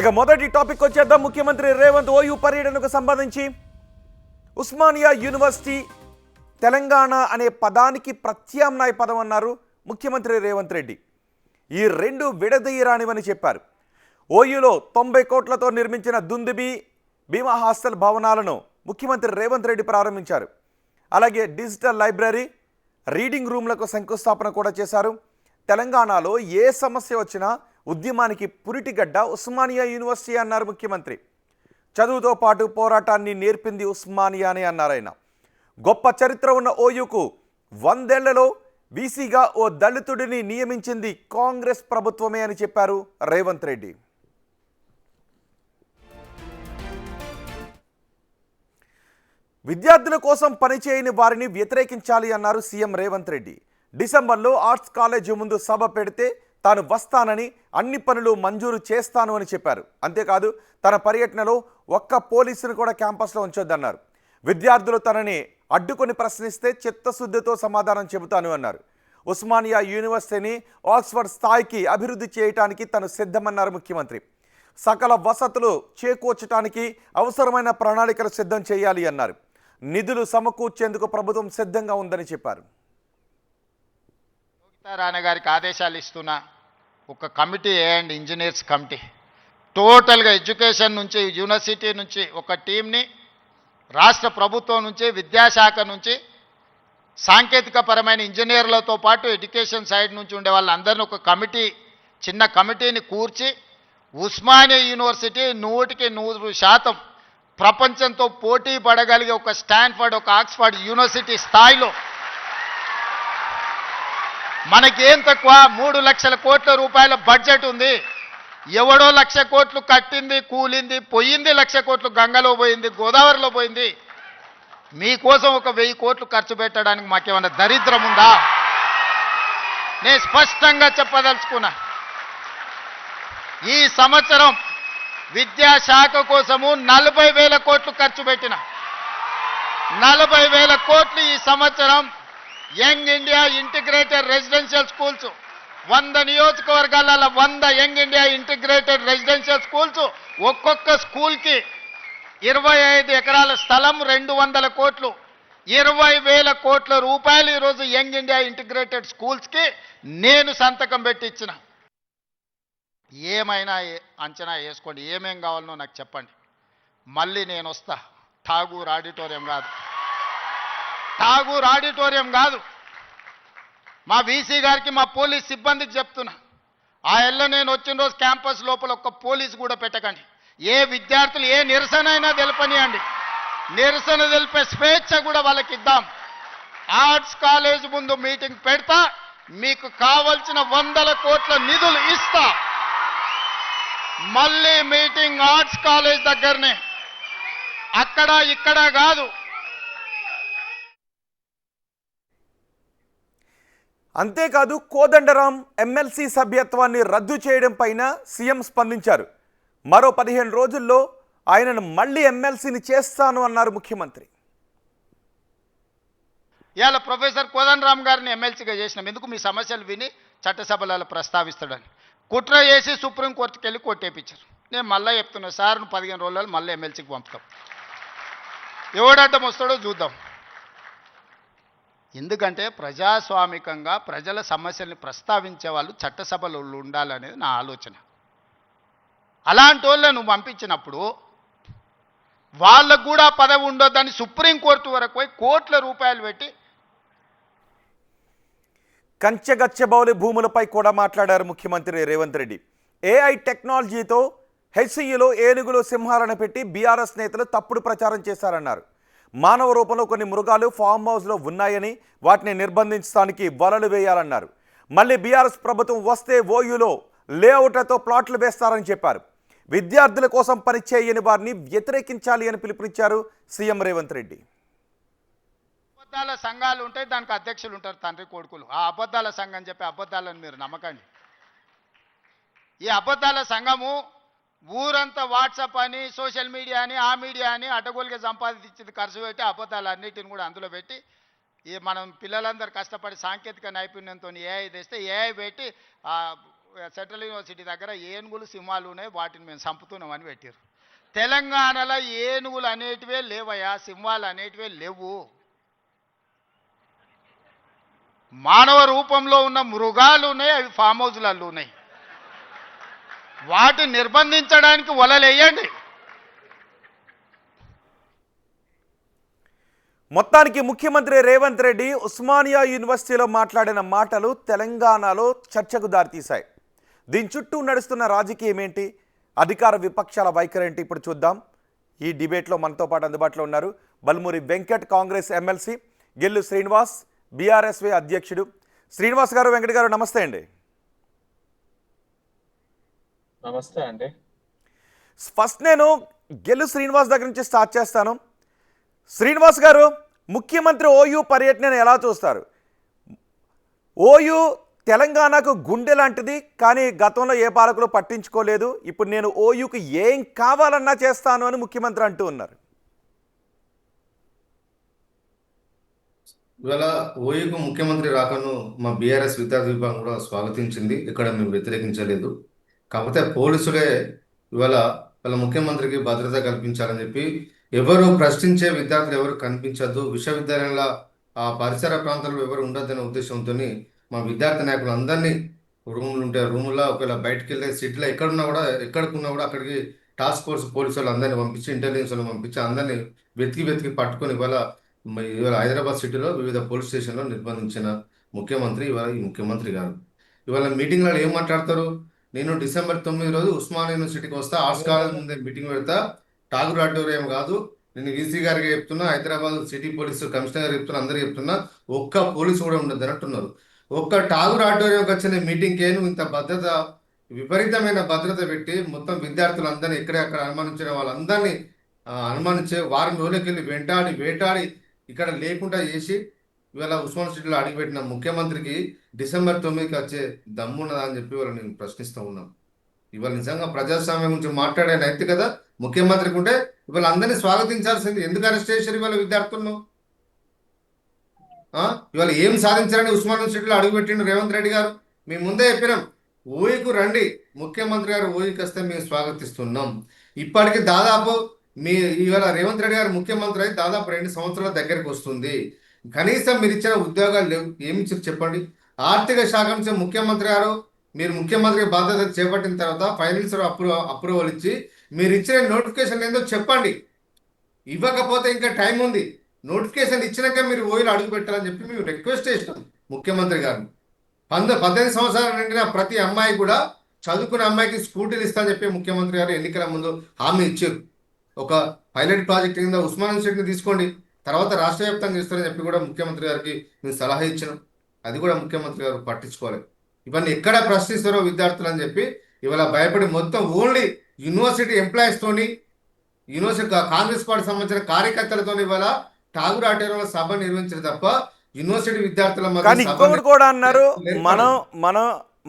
ఇక మొదటి టాపిక్ వచ్చేద్దాం. ముఖ్యమంత్రి రేవంత్ ఓయూ పర్యటనకు సంబంధించి ఉస్మానియా యూనివర్సిటీ తెలంగాణ అనే పదానికి ప్రత్యామ్నాయ పదం అన్నారు ముఖ్యమంత్రి రేవంత్ రెడ్డి. ఈ రెండు విడదీయరానివని చెప్పారు. ఓయూలో 90 కోట్లతో నిర్మించిన దుందుబి భీమా హాస్టల్ భవనాలను ముఖ్యమంత్రి రేవంత్ రెడ్డి ప్రారంభించారు. అలాగే డిజిటల్ లైబ్రరీ, రీడింగ్ రూమ్లకు శంకుస్థాపన కూడా చేశారు. తెలంగాణలో ఏ సమస్య వచ్చినా ఉద్యమానికి పురిటిగడ్డ ఉస్మానియా యూనివర్సిటీ అన్నారు ముఖ్యమంత్రి. చదువుతో పాటు పోరాటాన్ని నేర్పింది ఉస్మానియానే అన్నారు ఆయన. గొప్ప చరిత్ర ఉన్న ఓయూకు 100 ఏళ్లలో వీసీగా ఓ దళితుడిని నియమించింది కాంగ్రెస్ ప్రభుత్వమే అని చెప్పారు రేవంత్ రెడ్డి. విద్యార్థుల కోసం పనిచేయని వారిని వ్యతిరేకించాలి అన్నారు సీఎం రేవంత్ రెడ్డి. డిసెంబర్లో ఆర్ట్స్ కాలేజీ ముందు సభ పెడితే తాను వస్తానని, అన్ని పనులు మంజూరు చేస్తాను అని చెప్పారు. అంతేకాదు తన పర్యటనలో ఒక్క పోలీసును కూడా క్యాంపస్లో ఉంచొద్దన్నారు. విద్యార్థులు తనని అడ్డుకొని ప్రశ్నిస్తే చిత్తశుద్ధితో సమాధానం చెబుతాను అన్నారు. ఉస్మానియా యూనివర్సిటీని ఆక్స్ఫర్డ్ స్థాయికి అభివృద్ధి చేయడానికి తను సిద్ధమన్నారు ముఖ్యమంత్రి. సకల వసతులు చేకూర్చడానికి అవసరమైన ప్రణాళికలు సిద్ధం చేయాలి అన్నారు. నిధులు సమకూర్చేందుకు ప్రభుత్వం సిద్ధంగా ఉందని చెప్పారు. రాణా గారికి ఆదేశాలు ఇస్తున్నా, ఒక కమిటీ వేయండి, ఇంజనీర్స్ కమిటీ. టోటల్గా ఎడ్యుకేషన్ నుంచి, యూనివర్సిటీ నుంచి ఒక టీంని, రాష్ట్ర ప్రభుత్వం నుంచి, విద్యాశాఖ నుంచి, సాంకేతిక పరమైన ఇంజనీర్లతో పాటు ఎడ్యుకేషన్ సైడ్ నుంచి ఉండే వాళ్ళందరినీ ఒక కమిటీ, చిన్న కమిటీని కూర్చి ఉస్మానియా యూనివర్సిటీ 100% ప్రపంచంతో పోటీ పడగలిగే ఒక స్టాన్ఫర్డ్, ఒక ఆక్స్ఫర్డ్ యూనివర్సిటీ స్థాయిలో, మనకేం తక్కువ 3 లక్షల కోట్ల రూపాయల బడ్జెట్ ఉంది. ఎవడో 1,00,000 కోట్లు కట్టింది, కూలింది, పోయింది, 1,00,000 కోట్లు గంగలో పోయింది, గోదావరిలో పోయింది. మీకోసం ఒక 1000 కోట్లు ఖర్చు పెట్టడానికి మాకేమన్నా దరిద్రం ఉందా? నేను స్పష్టంగా చెప్పదలుచుకున్నా, ఈ సంవత్సరం విద్యాశాఖ కోసము 40,000 కోట్లు ఖర్చు పెట్టిన. 40,000 కోట్లు ఈ సంవత్సరం young India integrated residential schools, 100 నియోజకవర్గాల 100 young India integrated residential schools, ఒక్కొక్క స్కూల్కి 25 ఎకరాల స్థలం, 200 కోట్లు, 20,000 కోట్ల రూపాయలు ఈరోజు యంగ్ ఇండియా ఇంటిగ్రేటెడ్ స్కూల్స్కి నేను సంతకం పెట్టించిన. ఏమైనా అంచనా వేసుకోండి, ఏమేం కావాలనో నాకు చెప్పండి. మళ్ళీ నేను వస్తా. ఠాగూర్ ఆడిటోరియం కాదు, ఠాగూర్ ఆడిటోరియం కాదు. మా వీసీ గారికి, మా పోలీస్ సిబ్బందికి చెప్తున్నా, ఆ ఎల్ల నేను వచ్చిన రోజు క్యాంపస్ లోపల ఒక్క పోలీసు కూడా పెట్టకండి. ఏ విద్యార్థులు ఏ నిరసన అయినా తెలపనియండి, నిరసన తెలిపే స్వేచ్ఛ కూడా వాళ్ళకి ఇద్దాం. ఆర్ట్స్ కాలేజ్ ముందు మీటింగ్ పెడతా, మీకు కావలసిన 100 కోట్ల నిధులు ఇస్తా. మళ్ళీ మీటింగ్ ఆర్ట్స్ కాలేజ్ దగ్గరనే, అక్కడ ఇక్కడ కాదు. అంతేకాదు కోదండరాం ఎమ్మెల్సీ సభ్యత్వాన్ని రద్దు చేయడం పైన సీఎం స్పందించారు. మరో 15 రోజుల్లో ఆయనను మళ్ళీ ఎమ్మెల్సీని చేస్తాను అన్నారు ముఖ్యమంత్రి. ఇవాళ ప్రొఫెసర్ కోదండరాం గారిని ఎమ్మెల్సీగా చేసినాం. ఎందుకు? మీ సమస్యలు విని చట్టసభలలో ప్రస్తావిస్తాడని. కుట్ర చేసి సుప్రీంకోర్టుకి వెళ్ళి కొట్టేపించారు. నేను మళ్ళీ చెప్తున్నా, సార్ 15 రోజుల్లో మళ్ళీ ఎమ్మెల్సీకి పంపుతాం. ఎవడడ్డం వస్తాడో చూద్దాం. ఎందుకంటే ప్రజాస్వామికంగా ప్రజల సమస్యల్ని ప్రస్తావించే వాళ్ళు చట్టసభలో ఉండాలనేది నా ఆలోచన. అలాంటి వాళ్ళను పంపించినప్పుడు వాళ్ళకు కూడా పదవి ఉండొద్దని సుప్రీంకోర్టు వరకు పోయి కోట్ల రూపాయలు పెట్టి కంచెగచ్చబౌలి భూములపై కూడా మాట్లాడారు ముఖ్యమంత్రి రేవంత్ రెడ్డి. ఏఐ టెక్నాలజీతో హెచ్సియులో ఏనుగులు, సింహాలను పెట్టి బీఆర్ఎస్ నేతలు తప్పుడు ప్రచారం చేశారన్నారు. మానవ రూపంలో కొన్ని మృగాలు ఫామ్ హౌస్లో ఉన్నాయని, వాటిని నిర్బంధించడానికి వలలు వేయాలన్నారు. మళ్ళీ బీఆర్ఎస్ ప్రభుత్వం వస్తే ఓయూలో లేఅవుట్లతో ప్లాట్లు వేస్తారని చెప్పారు. విద్యార్థుల కోసం పనిచేయని వారిని వ్యతిరేకించాలి అని పిలుపునిచ్చారు సీఎం రేవంత్ రెడ్డి. అబద్ధాల సంఘాలు ఉంటాయి, దానికి అధ్యక్షులు ఉంటారు, తండ్రి కొడుకులు. ఆ అబద్ధాల సంఘం చెప్పే అబద్ధాలను మీరు నమ్మకండి. ఈ అబద్ధాల సంఘము ఊరంతా వాట్సాప్ అని, సోషల్ మీడియా అని, ఆ మీడియా అని అడ్డగోలుగా సంపాదించింది ఖర్చు పెట్టి అబద్ధాలన్నిటిని కూడా అందులో పెట్టి ఈ మనం పిల్లలందరూ కష్టపడి సాంకేతిక నైపుణ్యంతో ఏఐ తెస్తే ఏఐ పెట్టి సెంట్రల్ యూనివర్సిటీ దగ్గర ఏనుగులు సింహాలు ఉన్నాయి, వాటిని మేము చంపుతున్నామని పెట్టారు. తెలంగాణలో ఏనుగులు అనేటివే లేవయ్యా, సింహాలు అనేటివే లేవు. మానవ రూపంలో ఉన్న మృగాలు ఉన్నాయి, అవి ఫామ్ హౌస్లలో ఉన్నాయి. వాటిని నిర్బంధించడానికి వలలేయండి. మొత్తానికి ముఖ్యమంత్రి రేవంత్ రెడ్డి ఉస్మానియా యూనివర్సిటీలో మాట్లాడిన మాటలు తెలంగాణలో చర్చకు దారితీశాయి. దీని చుట్టూ నడుస్తున్న రాజకీయం ఏంటి, అధికార విపక్షాల వైఖరి ఏంటి, ఇప్పుడు చూద్దాం. ఈ డిబేట్లో మనతో పాటు అందుబాటులో ఉన్నారు బల్మూరి వెంకట్, కాంగ్రెస్ ఎమ్మెల్సీ, గెల్లు శ్రీనివాస్, బీఆర్ఎస్వై అధ్యక్షుడు. శ్రీనివాస్ గారు, వెంకట్ గారు, నమస్తే అండి. నమస్తే అండి. ఫస్ట్ నేను గెల్లు శ్రీనివాస్ దగ్గర నుంచి స్టార్ట్ చేస్తాను. శ్రీనివాస్ గారు, ముఖ్యమంత్రి ఓయూ పర్యటనను ఎలా చూస్తారు? ఓయూ తెలంగాణకు గుండె లాంటిది, కానీ గతంలో ఏ పాలకులు పట్టించుకోలేదు. ఇప్పుడు నేను ఓయూకి ఏం కావాలన్నా చేస్తాను అని ముఖ్యమంత్రి అంటూ ఉన్నారు. ఇవాళ ఓయూకు ముఖ్యమంత్రి రాకను మా బీఆర్ఎస్ విద్యార్థి విభాగం కూడా స్వాగతించింది. ఇక్కడ మేము వ్యతిరేకించలేదు. కాకపోతే పోలీసులే ఇవాళ వాళ్ళ ముఖ్యమంత్రికి భద్రత కల్పించాలని చెప్పి, ఎవరు ప్రశ్నించే విద్యార్థులు ఎవరు కనిపించద్దు, విశ్వవిద్యాలయాల ఆ పరిసర ప్రాంతాల్లో ఎవరు ఉండద్దనే ఉద్దేశంతో మా విద్యార్థి నాయకులు అందరినీ రూములు ఉంటే రూముల్లో, ఒకవేళ బయటకు వెళ్ళే సిటీలో ఎక్కడున్నా కూడా అక్కడికి టాస్క్ ఫోర్స్ పోలీసు వాళ్ళు అందరినీ పంపించి, ఇంటెలిజెన్స్ వాళ్ళు పంపించి అందరినీ వెతికి పట్టుకొని ఇవాళ హైదరాబాద్ సిటీలో వివిధ పోలీస్ స్టేషన్లో నిర్బంధించిన ముఖ్యమంత్రి ఈ ముఖ్యమంత్రి గారు. ఇవాళ మీటింగ్లలో ఏం మాట్లాడతారు? నేను డిసెంబర్ 9 రోజు ఉస్మానియా యూనివర్సిటీకి వస్తా, ఆర్ట్స్ కాలేజ్ ముందే మీటింగ్ పెడతా, ఠాగూర్ ఆడిటోరియం కాదు. నేను వీసీ గారికి చెప్తున్నా, హైదరాబాద్ సిటీ పోలీసు కమిషనర్ గారికి చెప్తున్నా, అందరికీ చెప్తున్నా, ఒక్క పోలీసు కూడా ఉండదు అంటున్నారు. ఒక్క ఠాగూర్ ఆడిటోరియంకి వచ్చిన మీటింగ్కే నువ్వు ఇంత భద్రత, విపరీతమైన భద్రత పెట్టి మొత్తం విద్యార్థులందరినీ ఎక్కడెక్కడ అనుమానించిన వాళ్ళందరినీ అనుమానించే వారం రోజులకి వెళ్ళి వేటాడి ఇక్కడ లేకుండా చేసి ఇవాళ ఉస్మాన్ సిటీలో అడిగిపెట్టిన ముఖ్యమంత్రికి డిసెంబర్ 9కి వచ్చే దమ్మున్నదా అని చెప్పి వాళ్ళు నేను ప్రశ్నిస్తూ ఉన్నాను. ఇవాళ నిజంగా ప్రజాస్వామ్యం గురించి మాట్లాడే నైతికత ముఖ్యమంత్రికి ఉంటే ఇవాళ అందరినీ స్వాగతించాల్సింది. ఎందుకు అరెస్ట్ చేశారు ఇవాళ విద్యార్థులను? ఇవాళ ఏం సాధించారని ఉస్మాన్ యూనివర్సిటీలో అడుగుపెట్టిండు రేవంత్ రెడ్డి గారు. మేము ముందే చెప్పినాం, ఓయూకు రండి, ముఖ్యమంత్రి గారు ఓయూకి వస్తే మేము స్వాగతిస్తున్నాం. ఇప్పటికి దాదాపు ఇవాళ రేవంత్ రెడ్డి గారు ముఖ్యమంత్రి అయితే దాదాపు 2 సంవత్సరాల దగ్గరికి వస్తుంది. కనీసం మీరు ఇచ్చిన ఉద్యోగాలు లేవు. ఏమి ఇచ్చారు చెప్పండి? ఆర్థిక శాఖ నుంచి ముఖ్యమంత్రి గారు, మీరు ముఖ్యమంత్రి బాధ్యత చేపట్టిన తర్వాత ఫైనాన్స్ అప్రూవల్ ఇచ్చి మీరు ఇచ్చిన నోటిఫికేషన్ ఏందో చెప్పండి. ఇవ్వకపోతే ఇంకా టైం ఉంది. నోటిఫికేషన్ ఇచ్చినాక మీరు ఓయూలో అడుగు పెట్టాలని చెప్పి మేము రిక్వెస్ట్ చేసినాం ముఖ్యమంత్రి గారిని. 18 సంవత్సరాలు నిండిన ప్రతి అమ్మాయి కూడా, చదువుకునే అమ్మాయికి స్కూటీలు ఇస్తామని చెప్పి ముఖ్యమంత్రి గారు ఎన్నికల ముందు హామీ ఇచ్చారు. ఒక పైలట్ ప్రాజెక్ట్ కింద ఉస్మాన్ యూనివర్సిటీని తీసుకోండి, తర్వాత రాష్ట్ర వ్యాప్తంగా ఇస్తారని చెప్పి కూడా ముఖ్యమంత్రి గారికి మేము సలహా ఇచ్చినాం. అది కూడా ముఖ్యమంత్రి గారు పట్టించుకోవాలి. ఇవన్నీ ఎక్కడ ప్రశ్నిస్తారో విద్యార్థులు అని చెప్పి ఇవాళ భయపడి మొత్తం ఓన్లీ యూనివర్సిటీ ఎంప్లాయీస్తోని, యూనివర్సిటీ కాంగ్రెస్ పార్టీ సంబంధించిన కార్యకర్తలతో ఇవాళ ఠాగూర్ ఆడిటోరియంలో సభ నిర్వహించారు తప్ప యూనివర్సిటీ విద్యార్థుల కానీ ఇంకొకటి కూడా అన్నారు,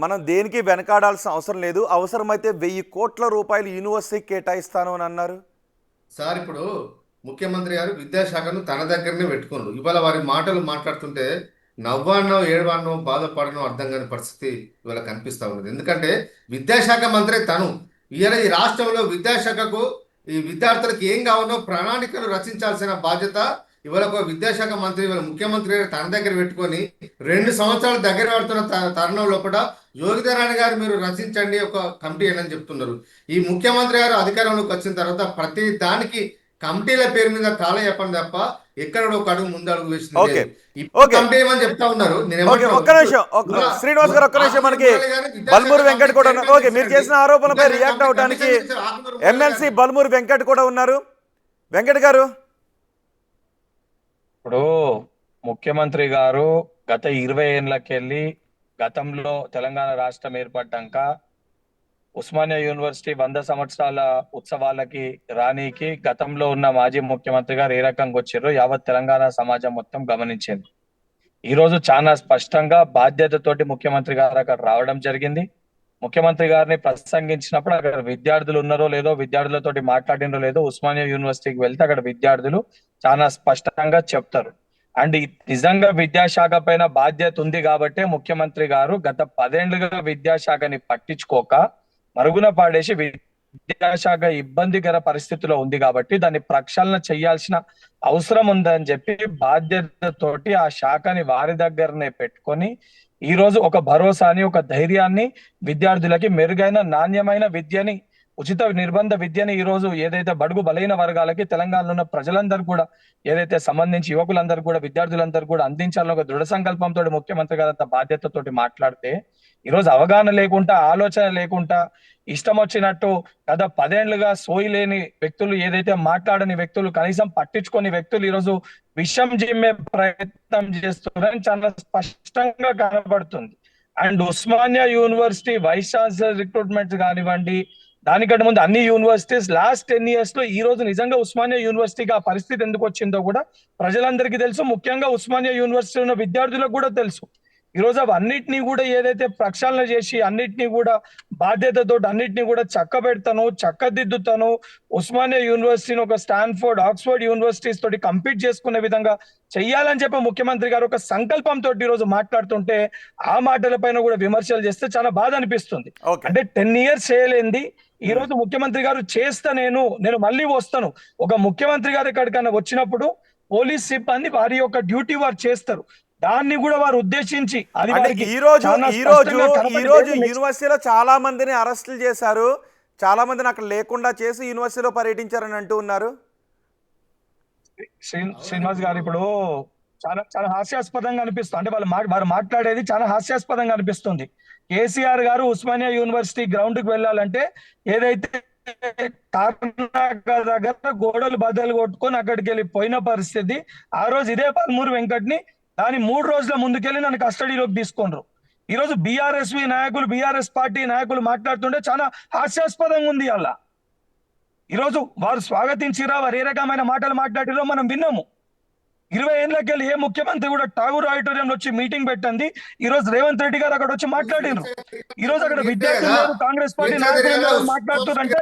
మనం దేనికి వెనకాడాల్సిన అవసరం లేదు, అవసరమైతే 1000 కోట్ల రూపాయలు యూనివర్సిటీకి కేటాయిస్తాను అని అన్నారు. సార్, ఇప్పుడు ముఖ్యమంత్రి గారు విద్యాశాఖను తన దగ్గరనే పెట్టుకున్నారు. ఇవాళ వారి మాటలు మాట్లాడుతుంటే నవ్వానో ఏడవానో బాధపడనో అర్థం కాని పరిస్థితి ఇవాళ కనిపిస్తూ ఉన్నది. ఎందుకంటే విద్యాశాఖ మంత్రి తను. ఇవాళ ఈ రాష్ట్రంలో విద్యాశాఖకు, ఈ విద్యార్థులకు ఏం కావాలో ప్రణాళికలు రచించాల్సిన బాధ్యత ఇవాళ ఒక విద్యాశాఖ మంత్రి, ఇవాళ ముఖ్యమంత్రి గారు తన దగ్గర పెట్టుకొని 2 సంవత్సరాలు దగ్గర పడుతున్న తరుణంలో కూడా యోగితారాణి గారు మీరు రచించండి ఒక కమిటీ అని చెప్తున్నారు. ఈ ముఖ్యమంత్రి గారు అధికారంలోకి వచ్చిన తర్వాత ప్రతి దానికి కమిటీల పేరు మీద కాల చెప్పండి తప్ప ఎక్కడ ఒక అడుగు ముందు అడుగు వేసింది. కమిటీ ఏమని చెప్తా ఉన్నారు. శ్రీనివాస్ గారు, ఒక్క నిమిషం, మనకి బల్మూరి వెంకట్ కూడా ఉన్నారు. ఓకే, మీరు చేసిన ఆరోపణలపై రియాక్ట్ అవడానికి ఎమ్మెల్సీ బల్మూరి వెంకట్ కూడా ఉన్నారు. వెంకట్ గారు, ఇప్పుడు ముఖ్యమంత్రి గారు గత 20 ఏళ్ళకెళ్ళి గతంలో తెలంగాణ రాష్ట్రం ఏర్పడ్డాక ఉస్మానియా యూనివర్సిటీ 100 సంవత్సరాల ఉత్సవాలకి రానీకి గతంలో ఉన్న మాజీ ముఖ్యమంత్రి గారు ఏ రకంగా వచ్చారో యావత్ తెలంగాణ సమాజం మొత్తం గమనించింది. ఈ రోజు చాలా స్పష్టంగా బాధ్యతతోటి ముఖ్యమంత్రి గారు అక్కడ రావడం జరిగింది. ముఖ్యమంత్రి గారిని ప్రసంగించినప్పుడు అక్కడ విద్యార్థులు ఉన్నారో లేదో, విద్యార్థులతోటి మాట్లాడినో లేదో, ఉస్మానియా యూనివర్సిటీకి వెళ్తే అక్కడ విద్యార్థులు చాలా స్పష్టంగా చెప్తారు. అండ్ నిజంగా విద్యాశాఖ పైన బాధ్యత ఉంది కాబట్టి ముఖ్యమంత్రి గారు గత 10 ఏళ్లుగా విద్యాశాఖని పట్టించుకోక మరుగున పాడేసి విద్యాశాఖ ఇబ్బందికర పరిస్థితిలో ఉంది కాబట్టి దాన్ని ప్రక్షాళన చేయాల్సిన అవసరం ఉందని చెప్పి బాధ్యతతోటి ఆ శాఖని వారి దగ్గరనే పెట్టుకొని ఈ రోజు ఒక భరోసాని, ఒక ధైర్యాన్ని విద్యార్థులకి మెరుగైన నాణ్యమైన విద్యని, ఉచిత నిర్బంధ విద్యని ఈ రోజు ఏదైతే బడుగు బలైన వర్గాలకి తెలంగాణలో ఉన్న ప్రజలందరూ కూడా ఏదైతే సంబంధించి యువకులందరూ కూడా విద్యార్థులందరూ కూడా అందించాలని ఒక దృఢ సంకల్పంతో ముఖ్యమంత్రి గారు అంత బాధ్యతతోటి మాట్లాడితే ఈ రోజు అవగాహన లేకుండా, ఆలోచన లేకుండా, ఇష్టం వచ్చినట్టు గత 10 ఏళ్లుగా సోయి లేని వ్యక్తులు, ఏదైతే మాట్లాడని వ్యక్తులు, కనీసం పట్టించుకొని వ్యక్తులు ఈ రోజు విషం జిమ్మే ప్రయత్నం చేస్తున్నారని చాలా స్పష్టంగా కనబడుతుంది. And Osmania university vice chancellor recruitment కానివ్వండి, దానికంటే ముందు అన్ని యూనివర్సిటీస్ లాస్ట్ 10 years లో ఈ రోజు నిజంగా ఉస్మానియా యూనివర్సిటీకి ఆ పరిస్థితి ఎందుకు వచ్చిందో కూడా ప్రజలందరికీ తెలుసు. ముఖ్యంగా ఉస్మానియా యూనివర్సిటీ ఉన్న విద్యార్థులకు కూడా తెలుసు. ఈ రోజు అవన్నిటినీ కూడా ఏదైతే ప్రక్షాళన చేసి అన్నిటినీ కూడా బాధ్యతతో అన్నిటినీ కూడా చక్కబెడతాను, చక్కదిద్దుతాను, ఉస్మానియా యూనివర్సిటీని ఒక స్టాన్ఫోర్డ్, ఆక్స్ఫర్డ్ యూనివర్సిటీస్ తోటి కంపీట్ చేసుకునే విధంగా చెయ్యాలని చెప్పి ముఖ్యమంత్రి గారు ఒక సంకల్పంతో ఈ రోజు మాట్లాడుతుంటే ఆ మాటల పైన కూడా విమర్శలు చేస్తే చాలా బాధ అనిపిస్తుంది. అంటే 10 years చేయలేంది ఈ రోజు ముఖ్యమంత్రి గారు చేస్తా, నేను మళ్ళీ వస్తాను. ఒక ముఖ్యమంత్రి గారు ఎక్కడికైనా వచ్చినప్పుడు పోలీస్ సిబ్బంది వారి యొక్క డ్యూటీ వారు చేస్తారు. దాన్ని కూడా వారు ఉద్దేశించి అది ఈ రోజు యూనివర్సిటీలో చాలా మందిని అరెస్టులు చేశారు, చాలా మందిని అక్కడ లేకుండా చేసి యూనివర్సిటీలో పర్యటించారని అంటూ ఉన్నారు. శ్రీనివాస్ గారు ఇప్పుడు చాలా చాలా హాస్యాస్పదంగా అనిపిస్తుంది. అంటే వారు మాట్లాడేది చాలా హాస్యాస్పదంగా అనిపిస్తుంది. కేసీఆర్ గారు ఉస్మానియా యూనివర్సిటీ గ్రౌండ్ కి వెళ్ళాలంటే ఏదైతే కర్ణాటక దగ్గర గోడలు బద్దలు కొట్టుకొని అక్కడికి వెళ్ళి పోయిన పరిస్థితి, ఆ రోజు ఇదే పాల్మూరు వెంకట్ని దాని 3 రోజుల ముందుకెళ్ళి నన్ను కస్టడీలోకి తీసుకున్నారు. ఈ రోజు బీఆర్ఎస్వి నాయకులు, బీఆర్ఎస్ పార్టీ నాయకులు మాట్లాడుతుంటే చాలా హాస్యాస్పదంగా ఉంది. అలా ఈరోజు వారు స్వాగతించిరా, వారు ఏ రకమైన మాటలు మాట్లాడిరో మనం విన్నాము. 20 ఏళ్ళకెళ్ళి ఏ ముఖ్యమంత్రి కూడా ఠాగూర్ ఆడిటోరియంలో వచ్చి మీటింగ్ పెట్టింది. ఈ రోజు రేవంత్ రెడ్డి గారు అక్కడ వచ్చి మాట్లాడినారు. ఈ రోజు అక్కడ విద్యార్థులు, కాంగ్రెస్ పార్టీ నాయకులు మాట్లాడుతున్నారంటే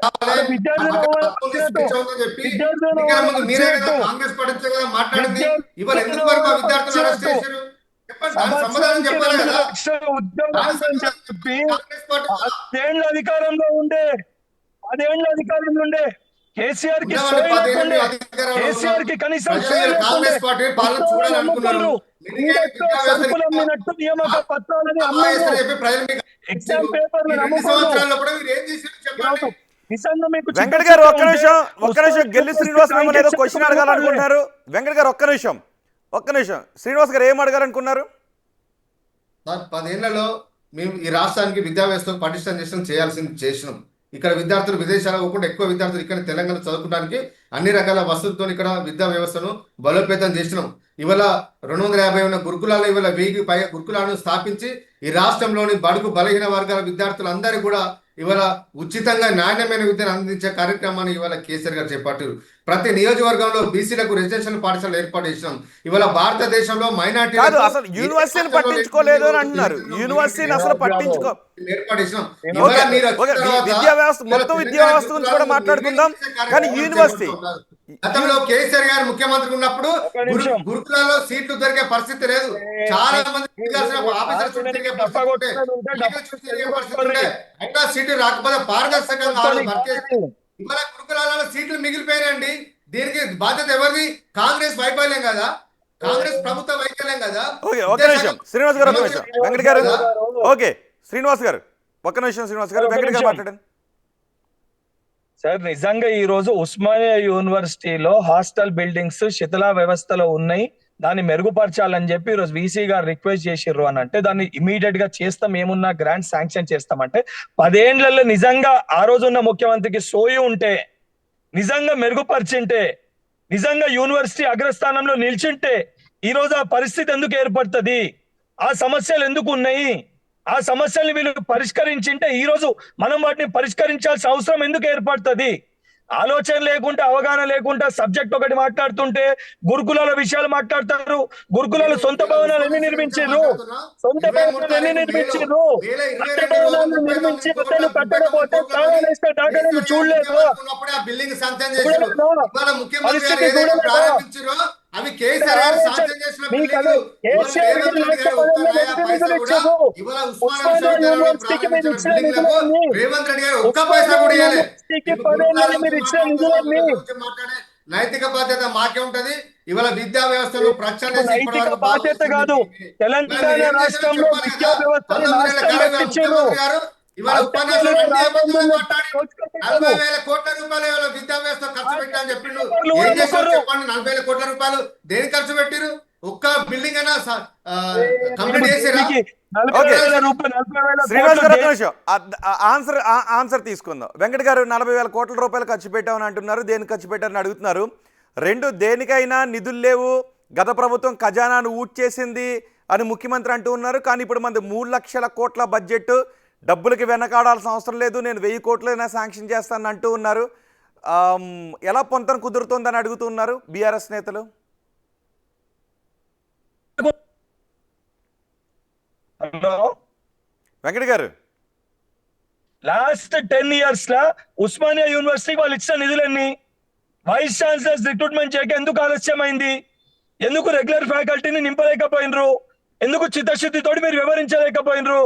అధికారంలో ఉండే 10 ఏళ్ళ అధికారంలో ఉండే కేసీఆర్ కి కేసీఆర్ కి కనీసం సరుకులు అమ్మినట్టు నియామక పత్రాలని అమ్మారు, ఎగ్జామ్ పేపర్లు వెంకట్ గారు ఒక్క నిమిషం గెల్లి శ్రీనివాస్ మిమ్మల్ని ఏదో క్వశ్చన్ అడగాలనుకుంటున్నారు. వెంకట్ గారు ఒక్క నిమిషం శ్రీనివాస్ గారు ఏం అడగాలనుకున్నారు? 10 ఏళ్లలో మేము ఈ రాష్ట్రానికి విద్యా వ్యవస్థకు పటిష్టం చేయాల్సింది చేసినాం. ఇక్కడ విద్యార్థులు విదేశాలకు పోకుండా ఎక్కువ విద్యార్థులు ఇక్కడ తెలంగాణ చదువుకోవడానికి అన్ని రకాల వసతులతో ఇక్కడ విద్యా వ్యవస్థను బలోపేతం చేసినాం. ఇవాళ 250 ఉన్న గురుకులాలు, ఇవాళ 1000కి పైగా గురుకులాలను స్థాపించి ఈ రాష్ట్రంలోని బడుగు బలహీన వర్గాల విద్యార్థులందరూ కూడా ఇవాళ ఉచితంగా నాణ్యమైన విద్యను అందించే కార్యక్రమాన్ని ఇవాళ కేసీఆర్ గారు చేపట్టారు. ప్రతి నియోజకవర్గంలో బీసీలకు రెసిడెన్షియల్ పాఠశాలలు ఏర్పాటు చేసినాం. ఇవాళ భారతదేశంలో మైనార్టీ అసలు యూనివర్సిటీని పట్టించుకోలేదు అని అంటున్నారు. యూనివర్సిటీని అసలు ఏర్పాటు చేసినాం. విద్యా వ్యవస్థ, మొత్తం విద్యా వ్యవస్థ గురించి కూడా మాట్లాడుకుందాం. కానీ యూనివర్సిటీ గతంలో కేసీఆర్ గారు ముఖ్యమంత్రి ఉన్నప్పుడు గురుకులాల్లో సీట్లు దొరికే పరిస్థితి లేదు. చాలా మంది అయినా సీట్లు రాకపోతే పారదర్శకంగా ఇవాళ గురుకులాలలో సీట్లు మిగిలిపోయాయండి. దీనికి బాధ్యత ఎవరిది? కాంగ్రెస్ వైఫల్యం కదా, కాంగ్రెస్ ప్రభుత్వ వైఫల్యం కదా. ఒక నిమిషం శ్రీనివాస్ గారు, వెంకట్ గారు, ఓకే శ్రీనివాస్ గారు ఒక్క నిమిషం. శ్రీనివాస్ గారు, వెంకట్ గారు మాట్లాడండి సార్. నిజంగా ఈ రోజు ఉస్మానియా యూనివర్సిటీలో హాస్టల్ బిల్డింగ్స్ శిథిల వ్యవస్థలో ఉన్నాయి, దాన్ని మెరుగుపరచాలని చెప్పి ఈరోజు వీసీ గారు రిక్వెస్ట్ చేసిర్రు అని అంటే దాన్ని ఇమీడియట్ గా చేస్తాం, ఏమున్నా గ్రాంట్ శాంక్షన్ చేస్తామంటే 10 ఏళ్లలో నిజంగా ఆ రోజున్న ముఖ్యమంత్రికి సోయి ఉంటే, నిజంగా మెరుగుపరిచింటే, నిజంగా యూనివర్సిటీ అగ్రస్థానంలో నిల్చుంటే ఈ రోజు ఆ పరిస్థితి ఎందుకు ఏర్పడుతుంది? ఆ సమస్యలు ఎందుకు ఉన్నాయి? ఆ సమస్యల్ని వీళ్ళు పరిష్కరించింటే ఈ రోజు మనం వాటిని పరిష్కరించాల్సిన అవసరం ఎందుకు ఏర్పడుతుంది? ఆలోచన లేకుండా, అవగాహన లేకుండా సబ్జెక్ట్ ఒకటి మాట్లాడుతుంటే గురుకులాల విషయాలు మాట్లాడతారు. గురుకులాలు సొంత భవనాలు ఎన్ని నిర్మించారు? సొంత భవనాలు ఎన్ని నిర్మించారు? అద్దె భవనాలు నిర్మించి అద్దెలు కట్టకపోతే తాళాలు వేస్తే డాక్టర్లు చూడలేదు. పరిస్థితి చూడలేదు. అవి కేసీఆర్ గారు శాంక్షన్ చేసిన బిల్డింగ్లు. ఇవాళ రేవంత్ రెడ్డి గారు ఒక్క నయా పైసా కూడా ఇవాళ ఉస్మానియా విశ్వవిద్యాలయంలో ప్రారంభించిన బిల్డింగ్లకు రేవంత్ రెడ్డి గారు ఒక్క పైసా కూడా ఇవ్వలే. మాట్లాడే నైతిక బాధ్యత మాకే ఉంటది. ఇవాళ విద్యా వ్యవస్థలో ప్రచారం బాధ్యత కాదు. తెలంగాణ రాష్ట్రంలో విద్యా వ్యవస్థ గారు ఇవాళ ఉపన్యాసం 40,000 కోట్ల రూపాయలు విద్యా వ్యవస్థ ఖర్చు పెట్టాలని చెప్పిండు. ఏం చేశారు చెప్పండి? 40,000 కోట్ల రూపాయలు దేనికి ఖర్చు పెట్టిరు? ఒక్క బిల్డింగ్ అయినా కంప్లీట్ చేసారా? శ్రీనివాస్ గారు ఒక్క నిమిషం ఆన్సర్ తీసుకుందాం. వెంకట గారు 40,000 కోట్ల రూపాయలు ఖర్చు పెట్టామని అంటున్నారు. దేనికి ఖర్చు పెట్టారని అడుగుతున్నారు. రెండు, దేనికైనా నిధులు లేవు, గత ప్రభుత్వం ఖజానాను ఊడ్చేసింది అని ముఖ్యమంత్రి అంటూ ఉన్నారు. కానీ ఇప్పుడు మనది 3 లక్షల కోట్ల బడ్జెట్, డబ్బులకి వెనకాడాల్సిన అవసరం లేదు, నేను 1000 కోట్లైనా శాంక్షన్ చేస్తానని అంటూ ఉన్నారు. ఎలా పొంతన కుదురుతుందని అడుగుతున్నారు బీఆర్ఎస్ నేతలు. హలో వెంకట గారు, లాస్ట్ 10 years లా ఉస్మానియా యూనివర్సిటీకి వాళ్ళు ఇచ్చిన నిధులన్నీ వైస్ ఛాన్సలర్స్ రిక్రూట్మెంట్ చేయక ఎందుకు ఆలస్యమైంది? ఎందుకు రెగ్యులర్ ఫ్యాకల్టీని నింపలేకపోయినరు? ఎందుకు చిత్తశుద్ధితోటి మీరు వివరించలేకపోయినరు?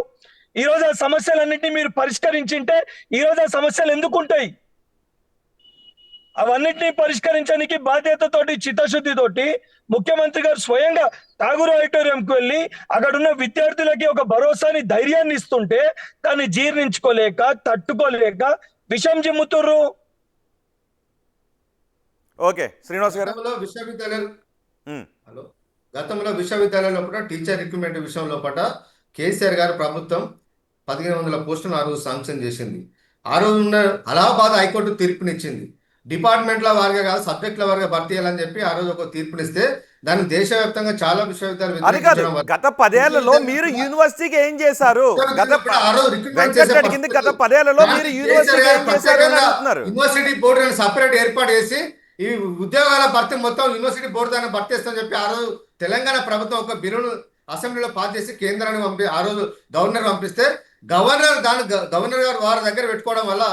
ఈ రోజు ఆ సమస్యలన్నింటినీ మీరు పరిష్కరించింటే ఈ రోజు ఆ సమస్యలు ఎందుకు ఉంటాయి? అవన్నిటినీ పరిష్కరించడానికి బాధ్యతతోటి చిత్తశుద్ధితోటి ముఖ్యమంత్రి గారు స్వయంగా ఠాగూర్ ఆడిటోరియంకి వెళ్ళి అక్కడున్న విద్యార్థులకి ఒక భరోసాని, ధైర్యాన్ని ఇస్తుంటే దాన్ని జీర్ణించుకోలేక, తట్టుకోలేక విషం జిమ్ముతుర్రు. ఓకే శ్రీనివాస్ గారు. గతంలో విశ్వవిద్యాలయంలో కూడా టీచర్ రిక్రూట్మెంట్ విషయంలో పట కేసీఆర్ గారు ప్రభుత్వం 1,500 పోస్టులను ఆ రోజు శాంక్షన్ చేసింది. ఆ రోజు ఉన్న అలహాబాద్ హైకోర్టు తీర్పునిచ్చింది. డిపార్ట్మెంట్ల వారిగా కాదు, సబ్జెక్టుల వారిగా భర్తీ చేయాలని చెప్పి ఆ రోజు ఒక తీర్పునిస్తే దాన్ని దేశవ్యాప్తంగా చాలా విశ్వవిద్యాలయాలు గత 10 ఏళ్లలో మీరు యూనివర్సిటీకి ఏం చేశారు? గత 10 ఏళ్లలో మీరు యూనివర్సిటీకి ఏం చేశారు అని అడుగుతున్నారు. యూనివర్సిటీ బోర్డు సపరేట్ ఏర్పాటు చేసి ఈ ఉద్యోగాల భర్తీ మొత్తం యూనివర్సిటీ బోర్డు దాన్ని భర్తీ చేస్తామని చెప్పి ఆ రోజు తెలంగాణ ప్రభుత్వం ఒక బిల్లును అసెంబ్లీలో పాస్ చేసి కేంద్రానికి ఆ రోజు గవర్నర్ పంపిస్తే గవర్నర్ గారు వారి దగ్గర పెట్టుకోవడం వల్ల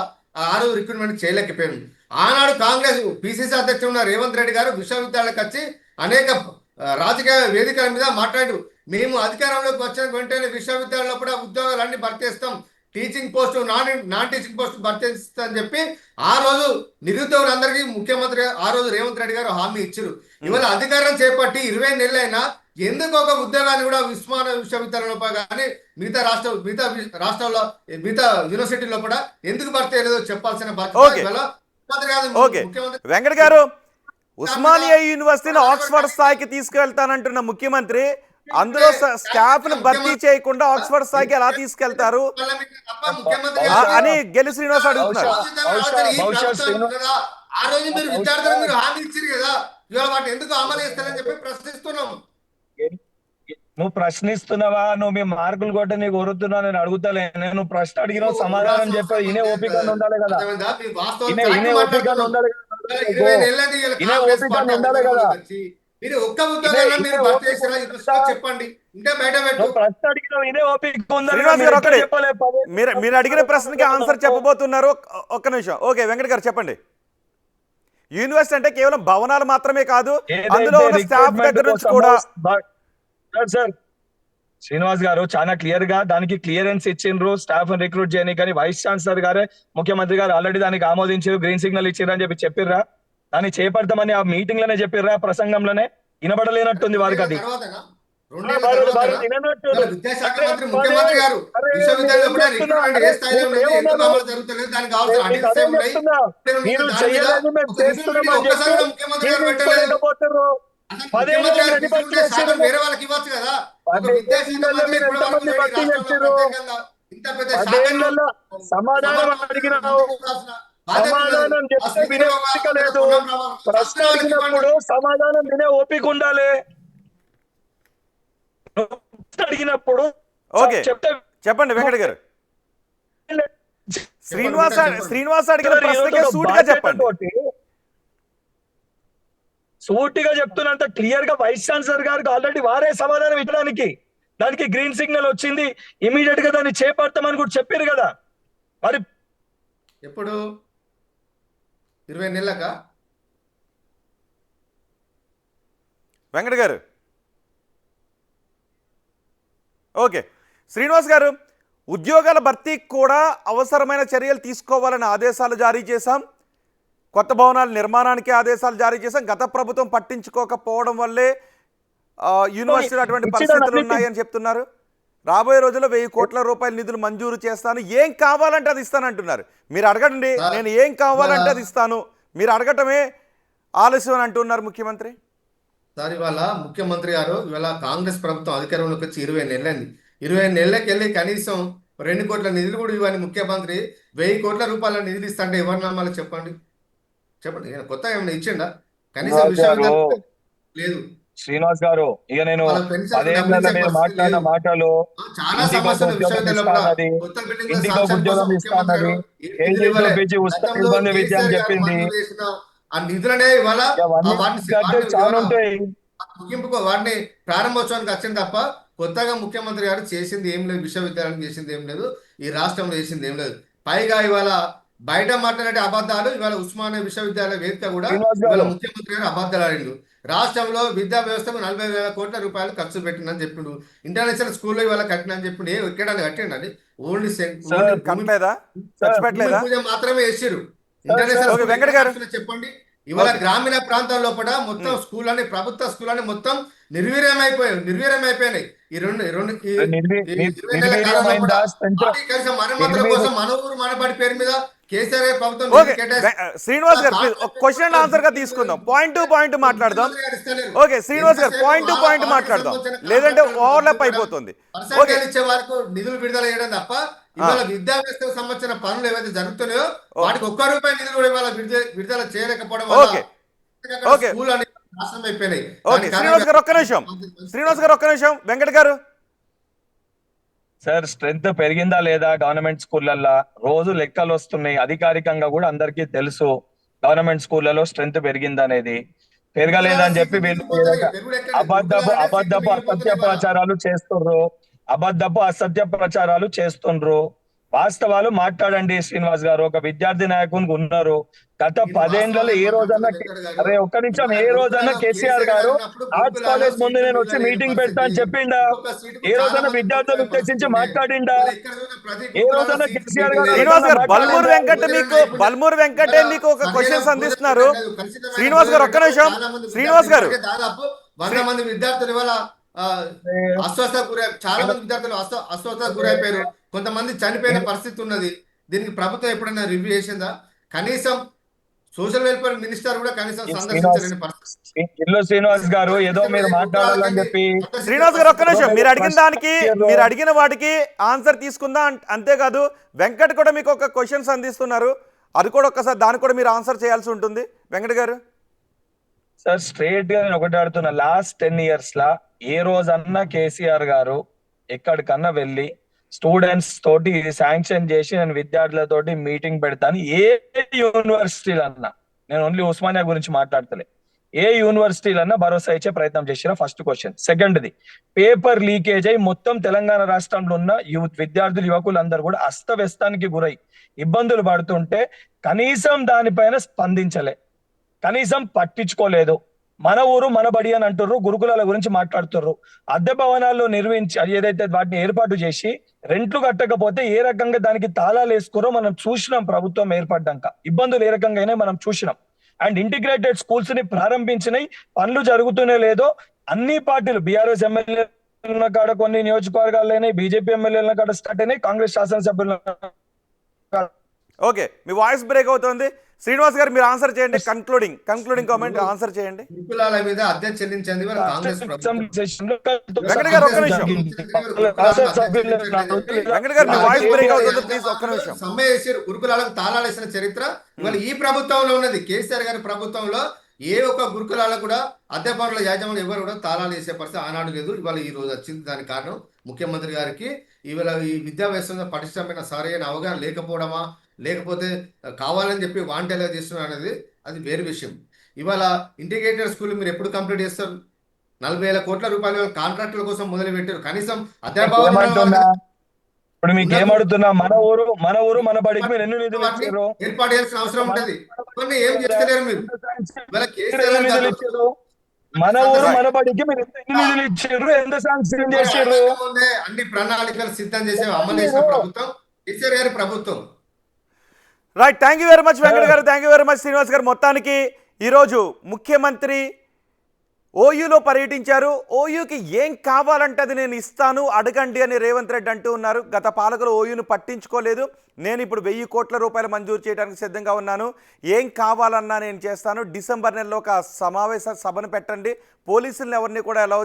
ఆ రోజు రిక్రూట్మెంట్ చేయలేకపోయింది. ఆనాడు కాంగ్రెస్ పిసిసి అధ్యక్షుడు ఉన్న రేవంత్ రెడ్డి గారు విశ్వవిద్యాలయాలకు వచ్చి అనేక రాజకీయ వేదికల మీద మాట్లాడు, మేము అధికారంలోకి వచ్చిన వెంటనే విశ్వవిద్యాలయంలో కూడా ఉద్యోగాలన్నీ భర్తీ చేస్తాం, teaching post non teaching post భర్తీ చేస్తా అని చెప్పి ఆ రోజు నిరుద్యోగులందరికీ ముఖ్యమంత్రి ఆ రోజు రేవంత్ రెడ్డి గారు హామీ ఇచ్చారు. ఇవాళ అధికారం చేపట్టి 20 నెలలైనా ఎందుకు ఒక ఉద్యోగాన్ని కూడా ఉస్మానియా విశ్వవిద్యాలయంలో కానీ మిగతా రాష్ట్రాల్లో మిగతా యూనివర్సిటీలో కూడా ఎందుకు భర్తీ అయ్యేదో చెప్పాల్సిన బాధ్యత. వెంకట గారు, ఉస్మానియా యూనివర్సిటీని ఆక్స్ఫర్డ్ స్థాయికి తీసుకెళ్తానంటున్న ముఖ్యమంత్రి అందులో స్టాఫ్ ను భర్తీ చేయకుండా ఆక్స్ఫర్డ్ స్థాయికి ఎలా తీసుకెళ్తారు అని గెలి శ్రీనివాస్ అడుగుతున్నారు. ఆ రోజు మీరు విద్యార్థులు మీరు హామీ ఇచ్చారు కదా, ఇవాళ వాటిని ఎందుకు అమలు చేస్తారని చెప్పి ప్రశ్నిస్తున్నాం. నువ్వు ప్రశ్నిస్తున్నావా? నువ్వు మీ మార్కులు కొట్ట నీకు కోరుతున్నా నేను అడుగుతలే. నేను ప్రశ్న అడిగిన సమాధానం చెప్పాను. ఇనే ఓపిక ఉండాలి కదా, ఇనే ఓపిక ఉండాలి కదా, ఇనే ఓపిక ఉండాలి కదా. చెప్పండి ఇంకా బయట ప్రశ్న అడిగిన ఇనే ఓపిక ఉండాలి. మీరు అడిగిన ప్రశ్నకి ఆన్సర్ చెప్పబోతున్నారు. ఒక్క నిమిషం. ఓకే వెంకట గారు చెప్పండి. యూనివర్సిటీ అంటే కేవలం భవనాలు మాత్రమే కాదు, అందులో ఉన్న స్టాఫ్ దగ్గర నుంచి కూడా. సార్ శ్రీనివాస్ గారు చాలా క్లియర్ గా దానికి క్లియరెన్స్ ఇచ్చిండ్రు, స్టాఫ్ రిక్రూట్ చేయని. కానీ వైస్ ఛాన్సలర్ గారే ముఖ్యమంత్రి గారు ఆల్రెడీ దానికి ఆమోదించారు, గ్రీన్ సిగ్నల్ ఇచ్చారు అని చెప్పిర్రా? దాన్ని చేపడతామని ఆ మీటింగ్ లోనే చెప్పిర్రా? ప్రసంగంలోనే వినబడలేనట్టుంది వారికి. అది వేరే వాళ్ళకి ఇవ్వచ్చు కదా. సమాధానం అడిగినావు, సమాధానం చెప్తే వినే ఓపిక లేదు. ప్రశ్న అడిగినప్పుడు సమాధానం వినే ఓపిక ఉండాలి. అడిగినప్పుడు చెప్పండి వెంకట గారు. శ్రీనివాస్ అడిగిన ప్రశ్నకే సూటిగా చెప్పండి. సూటిగా చెప్తున్నంత క్లియర్ గా వైస్ ఛాన్సలర్ గారికి ఆల్రెడీ వారే సమాధానం ఇవ్వడానికి దానికి గ్రీన్ సిగ్నల్ వచ్చింది, ఇమీడియట్ గా దాన్ని చేపడతామని కూడా చెప్పారు కదా. మరి ఎప్పుడు 20 నెలలకా వెంకట గారు. ఓకే, శ్రీనివాస్ గారు, ఉద్యోగాల భర్తీకి కూడా అవసరమైన చర్యలు తీసుకోవాలని ఆదేశాలు జారీ చేశాం. కొత్త భవనాల నిర్మాణానికి ఆదేశాలు జారీ చేశాం. గత ప్రభుత్వం పట్టించుకోకపోవడం వల్లే యూనివర్సిటీలో అటువంటి పరిస్థితులు ఉన్నాయని చెప్తున్నారు. రాబోయే రోజుల్లో 1000 కోట్ల రూపాయల నిధులు మంజూరు చేస్తాను, ఏం కావాలంటే అది ఇస్తానంటున్నారు. మీరు అడగండి, నేను ఏం కావాలంటే అది ఇస్తాను, మీరు అడగటమే ఆలస్యం అని అంటున్నారు ముఖ్యమంత్రి. సార్ ఇవాళ ముఖ్యమంత్రి గారు ఇవాళ కాంగ్రెస్ ప్రభుత్వం అధికారంలోకి వచ్చి 20 నెలలైంది. 20 నెలలకి వెళ్ళి కనీసం 2 కోట్ల నిధులు కూడా ఇవ్వని ముఖ్యమంత్రి 1000 కోట్ల రూపాయల నిధులు ఇస్తాంటే ఎవరు నమ్మాలి చెప్పండి? ఈయన కొత్తగా ఏమైనా ఇచ్చిండా? కనీసం విశ్వవిద్యాలయం లేదు. శ్రీనివాస్ గారు, ఇక నేను వాళ్ళ పెన్షన్ 10 ఏళ్ళ డబ్బులు మీరు మాట్లాడిన లేదు. మాటలు చాలా ఇంటికి ఒక సమస్యలు ఉద్యోగం విశ్వవిద్యాలయంలో కూడా ఇస్తానది, కొత్త బిల్డింగ్ ఇంటికి ఒక శాంక్షన్ కోసం ఉద్యోగం ముఖ్యమంత్రి ఇస్తానది, గారు ఏ నిధులు కేజీ ఇవ్వలే. చూపించి ఉచిత గతంలో నిర్బంధ విద్య అని కేసీఆర్ గారు చెప్పింది. మంజూరు చేసిన ఆ నిధులనే ఇవాళ అవన్నీ వాటిని చాలా ఉంటాయి. ముగింపుకో వాటిని ప్రారంభోత్సవానికి వచ్చింది తప్ప కొత్తగా ముఖ్యమంత్రి గారు చేసింది ఏం లేదు. విశ్వవిద్యాలయం చేసింది ఏం లేదు, ఈ రాష్ట్రంలో చేసింది ఏం లేదు. పైగా ఇవాళ బయట మాట్లాడే అబద్ధాలు, ఇవాళ ఉస్మానియా విశ్వవిద్యాలయ వేదిక కూడా శ్రీనివాస్ ఇవాళ గారు, ముఖ్యమంత్రి గారు అబద్ధాలు ఆడిండు. రాష్ట్రంలో విద్యా వ్యవస్థకు 40,000 కోట్ల రూపాయలు ఖర్చు పెట్టిందని చెప్పిండు. ఇంటర్నేషనల్ స్కూల్లో ఇవాళ కట్టినని చెప్పిండు. ఎక్కడని కట్టిండండి? ఓన్లీ కట్టలేదా? ఖర్చు పెట్టలేదా? పూజ మాత్రమే వేసిరు. ఓకే, ఇంటర్నేషనల్ వెంకట గారు. చెప్పండి. ఇవాళ ఓకే. గ్రామీణ ప్రాంతాల్లో కూడా మొత్తం స్కూళ్ళని, ప్రభుత్వ స్కూళ్ళని మొత్తం నిర్వీర్యమైపోయినాయి. ఈ రెండు ఈ 20 నెలల కాలంలో కూడా వాటికి కనీసం మరమ్మతుల కోసం మన ఊరు మనబడి పేరు మీద కేసీఆర్ గారి ప్రభుత్వం ఓకే, నిధులు కేటాయిస్తే శ్రీనివాస్ గారు ప్లీజ్ ఒక క్వశ్చన్ అండ్ ఆన్సర్ గా తీసుకుందాం. పాయింట్ టు పాయింట్ మాట్లాడదాం. ఓకే శ్రీనివాస్ గారు, పాయింట్ టు పాయింట్ మాట్లాడదాం, లేదంటే ఓవర్లాప్ అయిపోతుంది. ఓకే, పర్సెంటేజ్ ఇచ్చే వారికి నిధులు విడుదల చేయడం తప్ప ఇవాళ విద్యా వ్యవస్థకు సంబంధించిన పనులు ఏవైతే జరుగుతున్నాయో వాటికి ₹1 నిధులు కూడా ఇవాళ విడుదల చేయలేకపోవడం ఓకే. వల్ల ఓకే. స్కూల్ అనేది నాశనం అయిపోయినాయి. ఓకే శ్రీనివాస్ గారు ఒక్క నిమిషం, శ్రీనివాస్ గారు ఒక్క నిమిషం. వెంకట గారు. సార్, స్ట్రెంత్ పెరిగిందా లేదా గవర్నమెంట్ స్కూళ్ళల్లో? రోజు లెక్కలు వస్తున్నాయి, అధికారికంగా కూడా అందరికీ తెలుసు గవర్నమెంట్ స్కూళ్ళలో స్ట్రెంత్ పెరిగిందా అనేది. పెరగలేదని చెప్పి వీళ్ళు అబద్ధపు అసత్య ప్రచారాలు చేస్తుండ్రు. వాస్తవాలు మాట్లాడండి శ్రీనివాస్ గారు. ఒక విద్యార్థి నాయకునికి ఉన్నారు. గత 10 ఏళ్లలో ఏ రోజన్నా, అరే ఒక్క నిమిషం, ఏ రోజన్నా కేసీఆర్ గారు ఆర్ట్స్ కాలేజ్ ముందు నేను వచ్చి మీటింగ్ పెడతా అని చెప్పిండా? ఏ రోజన్నా విద్యార్థులను ఉద్దేశించి మాట్లాడిండా? ఏ రోజన్నా కేసీఆర్ గారు శ్రీనివాస్ గారు, బల్మూర్ వెంకటే మీకు ఒక క్వశ్చన్స్ అందిస్తున్నారు. శ్రీనివాస్ గారు ఒక్క నిమిషం. శ్రీనివాస్ గారు, దాదాపు 100 మంది విద్యార్థులు ఇవాళ అస్వస్థకు గురై, చాలా మంది విద్యార్థులు అస్వస్థకు గురైపోయారు. కొంతమంది చనిపోయిన పరిస్థితి ఉన్నది. దీనికి ప్రభుత్వం ఎప్పుడైనా రివ్యూ చేసిందా? కనీసం సోషల్ వెల్ఫేర్ మినిస్టర్ కూడా కనీసం సందర్శించలేని పరిస్థితి. శ్రీనివాస్ గారు ఏదో మీరు మాట్లాడాలని చెప్పి. శ్రీనివాస్ గారు ఒక్క నిమిషం, మీరు అడిగిన దానికి, మీరు అడిగిన వాటికి ఆన్సర్ తీసుకుందాం. అంతేకాదు వెంకట్ కూడా మీకు ఒక క్వశ్చన్స్ అందిస్తున్నారు, అది కూడా ఒక్కసారి దానికి కూడా మీరు ఆన్సర్ చేయాల్సి ఉంటుంది. వెంకట్ గారు. సార్, స్ట్రేట్ గా నేను ఒకటి అడుగుతున్నా. లాస్ట్ 10 years లా ఏ రోజన్నా కేసీఆర్ గారు ఎక్కడికన్నా వెళ్ళి స్టూడెంట్స్ తోటి శాంక్షన్ చేసి నేను విద్యార్థులతోటి మీటింగ్ పెడతాను ఏ యూనివర్సిటీలన్నా, నేను ఓన్లీ ఉస్మానియా గురించి మాట్లాడతలే, ఏ యూనివర్సిటీలన్నా భరోసా ఇచ్చే ప్రయత్నం చేసినా? First question. సెకండ్ది, పేపర్ లీకేజ్ అయి మొత్తం తెలంగాణ రాష్ట్రంలో ఉన్న విద్యార్థులు, యువకులందరూ కూడా అస్తవ్యస్తానికి గురై ఇబ్బందులు పడుతుంటే కనీసం దానిపైన స్పందించలే, కనీసం పట్టించుకోలేదు. మన ఊరు మన బడి అని అంటుర్రు, గురుకులాల గురించి మాట్లాడుతుర్రు. అద్దె భవనాల్లో నిర్మించి ఏదైతే వాటిని ఏర్పాటు చేసి రెంట్లు కట్టకపోతే ఏ రకంగా దానికి తాళాలు వేసుకోరో మనం చూసినాం. ప్రభుత్వం ఏర్పడ్డాక ఇబ్బందులు ఏ రకంగా అయినా మనం చూసినాం. అండ్ ఇంటిగ్రేటెడ్ స్కూల్స్ ని ప్రారంభించినాయి, పనులు జరుగుతూనే లేదో. అన్ని పార్టీలు, బీఆర్ఎస్ ఎమ్మెల్యే ఉన్న కాడ కొన్ని నియోజకవర్గాలు అయినాయి, బీజేపీ ఎమ్మెల్యేల కాడ స్టార్ట్ అయినాయి, కాంగ్రెస్ శాసనసభ్యుల. ఓకే, మీ వాయిస్ బ్రేక్ అవుతుంది. శ్రీనివాస్ గారు మీరు ఆన్సర్ చేయండి. కన్క్లూడింగ్ కామెంట్ ఆన్సర్ చేయండి. గురుకులాల మీద అద్దె చెల్లించింది కాంగ్రెస్ ప్రభుత్వం. వెంకట గారు ఒక్క నిమిషం. వెంకట గారు మీ వాయిస్ బ్రేక్ అవుతుంది, ప్లీజ్ ఒక్క నిమిషం. సమ్మె చేసారు, గురుకులాలకు తాళాలు వేసిన చరిత్ర ఇవాళ ఈ ప్రభుత్వంలో ఉన్నది. కేసీఆర్ గారి ప్రభుత్వంలో ఏ ఒక్క గురుకులాలకు కూడా అద్దె పనుల యాజమాన్యం ఎవరు కూడా తాళాలు వేసే పరిస్థితి ఆనాడు లేదు, ఇవాళ ఈ రోజు వచ్చింది. దానికి కారణం ముఖ్యమంత్రి గారికి ఇవాళ ఈ విద్యా వ్యవస్థ పటిష్టమైన సరైన అవగాహన లేకపోవడమా, లేకపోతే కావాలని చెప్పి వాంటేలా చేస్తున్నారు అనేది అది వేరే విషయం. ఇవాళ ఇంటిగ్రేటెడ్ స్కూల్ మీరు ఎప్పుడు కంప్లీట్ చేస్తారు? 40,000 కోట్ల రూపాయలు కాంట్రాక్టుల కోసం మొదలు పెట్టారు. కనీసం ఇప్పుడు మీకు ఏమడుతున్నా, మన ఊరు మన బడికి మీరు ఎన్ని నిధులు ఇచ్చారు? ఏర్పాటు చేయాల్సిన అవసరం ఉంటుంది. కొన్ని ఏం చేస్తలేరు మీరు. ఇవాళ మన ఊరు సత్యసాయి మన బడికి మీరు ఎన్ని నిధులు ఇచ్చారు, ఎంత శాంక్షన్ మరి చేసారు? అంతకు ముందే అన్ని ప్రణాళికలు సిద్ధం చేసి అమలు చేసిన మీరు ప్రభుత్వం కేసీఆర్ గారి ప్రభుత్వం. Right, thank you very much Venkata garu, thank you very much Srinivas garu. మొత్తానికి ఈరోజు ముఖ్యమంత్రి ఓయూలో పర్యటించారు. ఓయూకి ఏం కావాలంటే అది నేను ఇస్తాను, అడగండి అని రేవంత్ రెడ్డి అంటూ ఉన్నారు. గత పాలకులు ఓయూను పట్టించుకోలేదు, నేను ఇప్పుడు 1000 కోట్ల రూపాయలు మంజూరు చేయడానికి సిద్ధంగా ఉన్నాను, ఏం కావాలన్నా నేను చేస్తాను, డిసెంబర్ నెలలో ఒక సమావేశ సభను పెట్టండి, పోలీసులను ఎవరిని కూడా అలౌ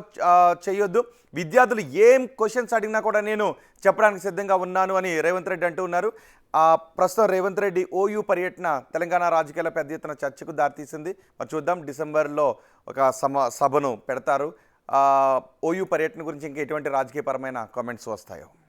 చేయొద్దు, విద్యార్థులు ఏం క్వశ్చన్స్ అడిగినా కూడా నేను చెప్పడానికి సిద్ధంగా ఉన్నాను అని రేవంత్ రెడ్డి అంటూ ఉన్నారు. ప్రస్తుతం రేవంత్ రెడ్డి ఓయూ పర్యటన తెలంగాణ రాజకీయాల పెద్ద ఎత్తున చర్చకు దారితీసింది. మరి చూద్దాం, డిసెంబర్లో ఒక సభను పెడతారు. ఓయూ పర్యటన గురించి ఇంకా ఎటువంటి రాజకీయపరమైన కామెంట్స్ వస్తాయో.